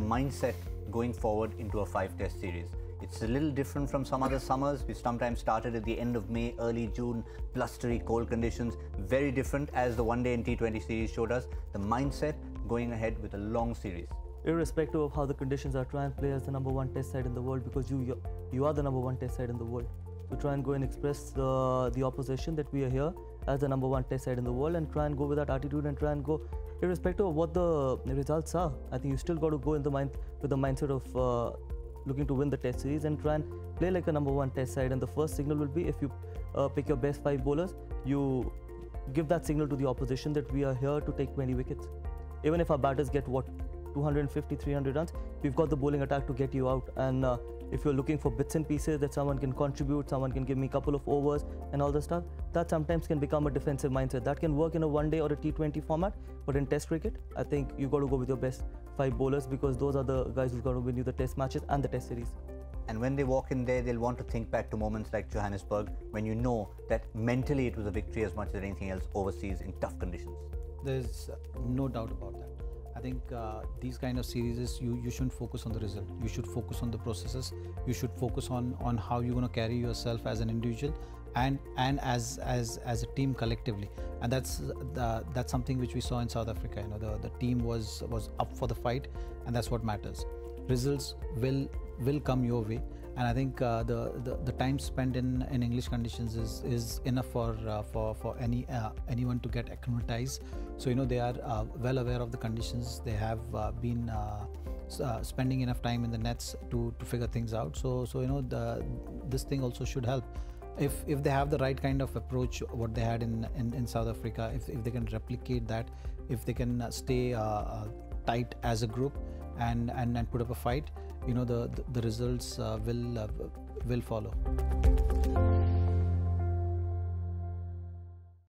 mindset going forward into a 5-test series? It's a little different from some other summers. We sometimes started at the end of May, early June, blustery cold conditions. Very different as the one-day and T20 series showed us. The mindset going ahead with a long series. Irrespective of how the conditions are, try and play as the #1 test side in the world, because you are the #1 test side in the world. So try and go and express the opposition that we are here as the #1 test side in the world, and try and go with that attitude and try and go irrespective of what the results are. I think you still got to go in the with the mindset of looking to win the test series and try and play like a #1 test side. And the first signal will be, if you pick your best 5 bowlers, you give that signal to the opposition that we are here to take 20 wickets. Even if our batters get 250, 300 runs, we've got the bowling attack to get you out. And if you're looking for bits and pieces that someone can contribute, someone can give me a couple of overs and all the stuff, that sometimes can become a defensive mindset. That can work in a one-day or a T20 format, but in Test cricket, I think you got to go with your best 5 bowlers, because those are the guys who's got to win you the Test matches and the Test series. And when they walk in there, they'll want to think back to moments like Johannesburg, when you know that mentally it was a victory as much as anything else overseas in tough conditions. There's no doubt about that. I think these kind of series, you shouldn't focus on the result. You should focus on the processes. You should focus on how you're going to carry yourself as an individual and as a team collectively. And that's something which we saw in South Africa. You know, the team was up for the fight, and that's what matters. Results will come your way, and I think the time spent in English conditions is enough for anyone to get acclimatized. So you know, they are well aware of the conditions. They have been spending enough time in the nets to figure things out. So you know, this thing also should help. If they have the right kind of approach, what they had in South Africa, if they can replicate that, if they can stay tight as a group and put up a fight, you know, the results will follow.